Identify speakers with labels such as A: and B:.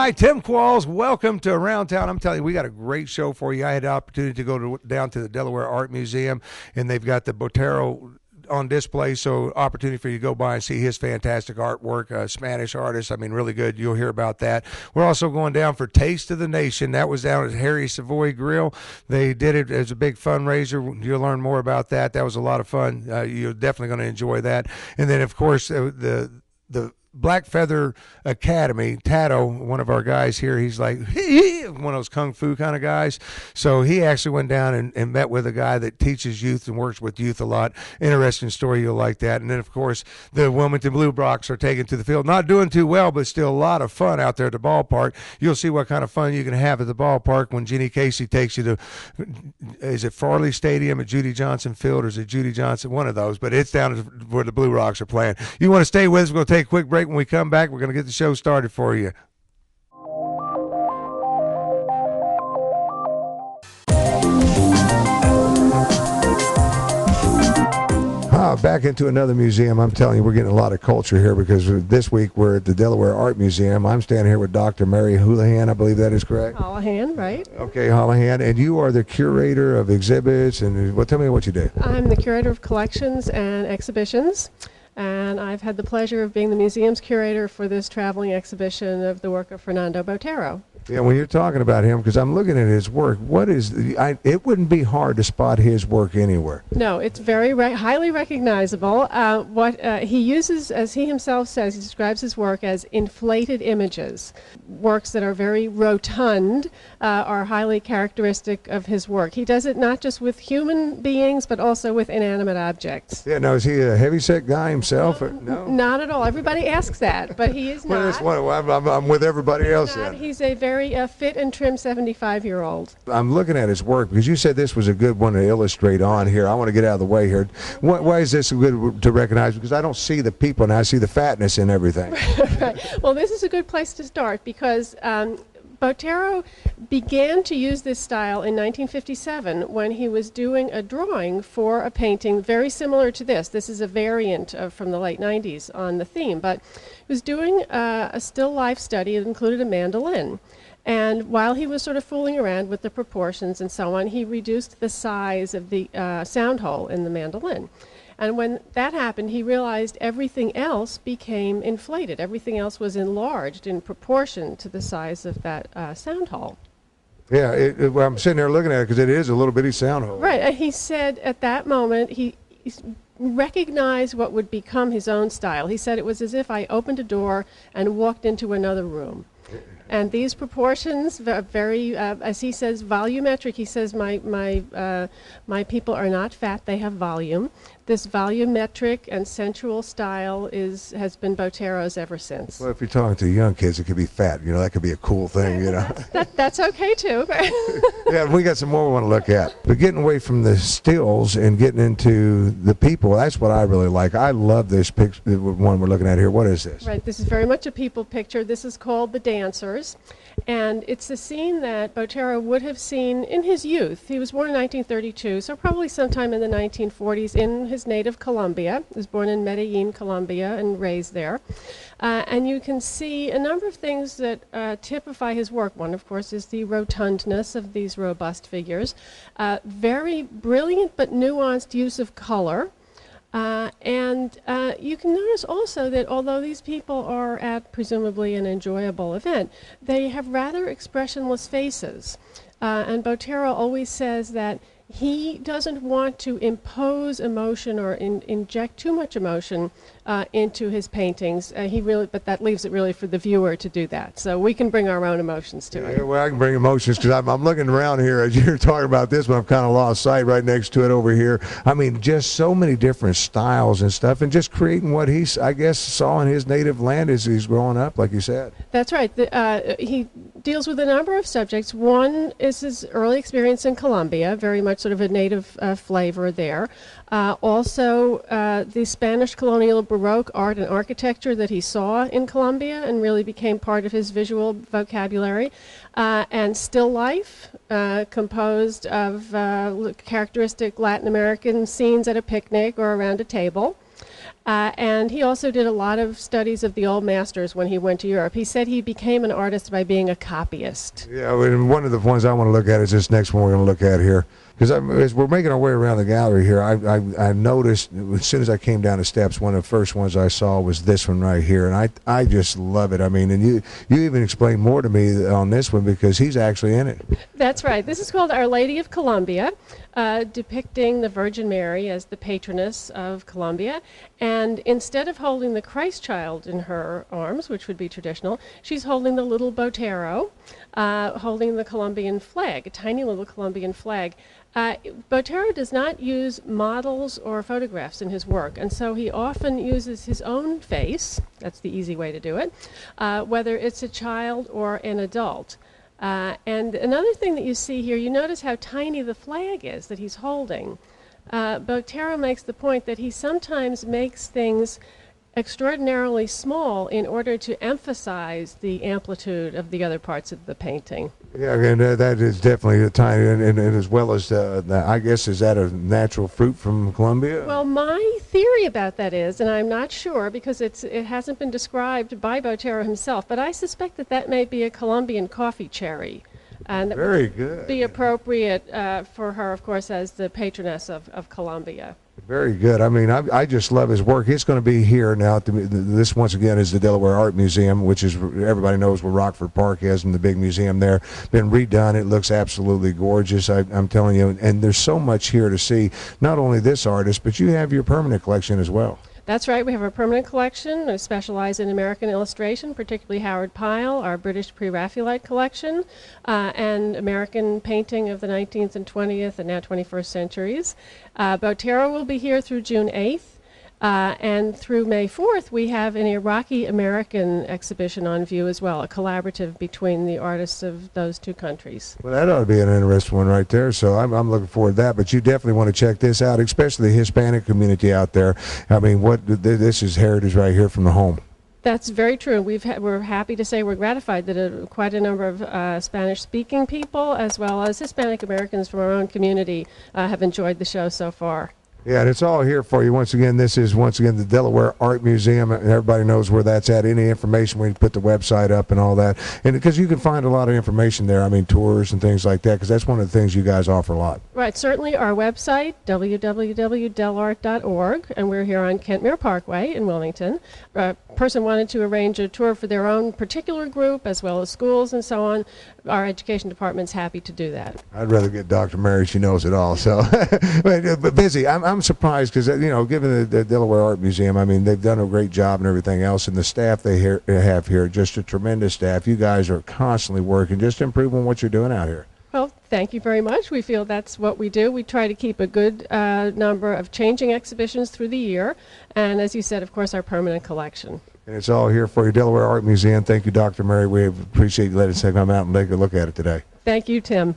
A: Hi, Tim Qualls. Welcome to Around Town. I'm telling you, we got a great show for you. I had the opportunity to go down to the Delaware Art Museum, and they've got the Botero on display, so opportunity for you to go by and see his fantastic artwork. Spanish artist, I mean, really good. You'll hear about that. We're also going down for Taste of the Nation. That was down at Harry Savoy Grill. They did it as a big fundraiser. You'll learn more about that. That was a lot of fun. You're definitely going to enjoy that. And then, of course, the Black Feather Academy, Tato, one of our guys here, he's like one of those kung fu kind of guys. So he actually went down and met with a guy that teaches youth and works with youth a lot. Interesting story, you'll like that. And then, of course, the Wilmington Blue Box are taken to the field. Not doing too well, but still a lot of fun out there at the ballpark. You'll see what kind of fun you can have at the ballpark when Jenny Casey takes you to, is it Farley Stadium at Judy Johnson Field, or is it Judy Johnson? One of those, but it's down where the Blue Rocks are playing. You want to stay with us? We're going to take a quick break. When we come back, we're going to get the show started for you. Back into another museum. I'm telling you, we're getting a lot of culture here because this week we're at the Delaware Art Museum. I'm standing here with Dr. Mary Houlihan. I believe that is correct.
B: Houlihan, right?
A: Okay, Houlihan. And you are the curator of exhibits. And tell me what you do.
B: I'm the curator of collections and exhibitions. And I've had the pleasure of being the museum's curator for this traveling exhibition of the work of Fernando Botero.
A: Yeah, when you're talking about him, because I'm looking at his work, it wouldn't be hard to spot his work anywhere.
B: No, it's very highly recognizable. What he uses, as he himself says, he describes his work as inflated images. Works that are very rotund are highly characteristic of his work. He does it not just with human beings, but also with inanimate objects.
A: Yeah, now, is he a heavyset guy himself? No?
B: Not at all. Everybody asks that, but he is not.
A: I'm with everybody else then.
B: He's a very fit and trim 75-year-old.
A: I'm looking at his work because you said this was a good one to illustrate on here. I want to get out of the way here. Why is this good to recognize? Because I don't see the people now. I see the fatness in everything.
B: Right. Well, this is a good place to start because Botero began to use this style in 1957 when he was doing a drawing for a painting very similar to this. This is a variant from the late 90s on the theme, but he was doing a still life study that included a mandolin. And while he was sort of fooling around with the proportions and so on, he reduced the size of the sound hole in the mandolin. And when that happened, he realized everything else became inflated. Everything else was enlarged in proportion to the size of that sound hole.
A: Yeah, well, I'm sitting there looking at it because it is a little bitty sound hole.
B: Right, and he said at that moment he recognized what would become his own style. He said it was as if I opened a door and walked into another room. And these proportions, very, as he says, volumetric. He says, my people are not fat; they have volume. This volumetric and sensual style has been Botero's ever since.
A: Well, if you're talking to young kids, it could be fat. You know, that could be a cool thing. You know,
B: that's okay too.
A: Yeah, we got some more we want to look at. But getting away from the stills and getting into the people, that's what I really like. I love this picture, the one we're looking at here. What is this?
B: Right, this is very much a people picture. This is called The Dancers. And it's a scene that Botero would have seen in his youth. He was born in 1932, so probably sometime in the 1940s in his native Colombia. He was born in Medellin, Colombia, and raised there. And you can see a number of things that typify his work. One, of course, is the rotundness of these robust figures. Very brilliant but nuanced use of color. And you can notice also that although these people are at presumably an enjoyable event, they have rather expressionless faces. And Botero always says that he doesn't want to impose emotion or inject too much emotion into his paintings. But that leaves it really for the viewer to do that. So we can bring our own emotions to it.
A: Yeah, well, I can bring emotions because I'm looking around here as you're talking about this, but I'm kind of lost sight right next to it over here. I mean, just so many different styles and stuff, and just creating what he, I guess, saw in his native land as he's growing up, like you said.
B: That's right. He deals with a number of subjects. One is his early experience in Colombia, very much sort of a native flavor there. Also, the Spanish colonial Baroque art and architecture that he saw in Colombia and really became part of his visual vocabulary. And still life, composed of characteristic Latin American scenes at a picnic or around a table. And he also did a lot of studies of the old masters when he went to Europe. He said he became an artist by being a copyist.
A: Yeah, and one of the ones I want to look at is this next one we're going to look at here. Because as we're making our way around the gallery here, I noticed as soon as I came down the steps, one of the first ones I saw was this one right here, and I just love it. I mean, and you even explained more to me on this one because he's actually in it.
B: That's right. This is called Our Lady of Columbia, depicting the Virgin Mary as the patroness of Columbia. And instead of holding the Christ child in her arms, which would be traditional, she's holding the little Botero, holding the Colombian flag, a tiny little Colombian flag. Botero does not use models or photographs in his work, and so he often uses his own face. That's the easy way to do it, whether it's a child or an adult. And another thing that you see here, you notice how tiny the flag is that he's holding. Botero makes the point that he sometimes makes things extraordinarily small in order to emphasize the amplitude of the other parts of the painting.
A: Yeah, and that is definitely a tiny, and as well as, I guess, is that a natural fruit from Colombia?
B: Well, my theory about that is, and I'm not sure because it hasn't been described by Botero himself, but I suspect that that may be a Colombian coffee cherry. And that
A: Very
B: would
A: good.
B: be appropriate for her, of course, as the patroness of Colombia.
A: Very good. I mean, I just love his work. It's going to be here now. This, once again, is the Delaware Art Museum, which is, everybody knows where Rockford Park is and the big museum there. Been redone. It looks absolutely gorgeous, I'm telling you. And there's so much here to see. Not only this artist, but you have your permanent collection as well.
B: That's right. We have a permanent collection. We specialize in American illustration, particularly Howard Pyle, our British pre-Raphaelite collection, and American painting of the 19th and 20th and now 21st centuries. Botero will be here through June 8th. And through May 4th, we have an Iraqi-American exhibition on view as well, a collaborative between the artists of those two countries.
A: Well, that ought to be an interesting one right there, so I'm looking forward to that. But you definitely want to check this out, especially the Hispanic community out there. I mean, this is heritage right here from the home.
B: That's very true. We're happy to say we're gratified that quite a number of Spanish-speaking people, as well as Hispanic Americans from our own community, have enjoyed the show so far.
A: Yeah, and it's all here for you. Once again, this is, the Delaware Art Museum, and everybody knows where that's at. Any information, we put the website up and all that. And because you can find a lot of information there, I mean, tours and things like that, because that's one of the things you guys offer a lot.
B: Right, certainly our website, www.delart.org, and we're here on Kentmere Parkway in Wilmington. A person wanted to arrange a tour for their own particular group, as well as schools and so on. Our education department's happy to do that.
A: I'd rather get Dr. Mary. She knows it all. So, but busy. I'm surprised because, given the Delaware Art Museum, I mean, they've done a great job and everything else, and the staff they have here, just a tremendous staff. You guys are constantly working just to improve on what you're doing out here.
B: Well, thank you very much. We feel that's what we do. We try to keep a good number of changing exhibitions through the year, and as you said, of course, our permanent collection.
A: And it's all here for you, Delaware Art Museum. Thank you, Dr. Mary. We appreciate you letting us come out and take a look at it today.
B: Thank you, Tim.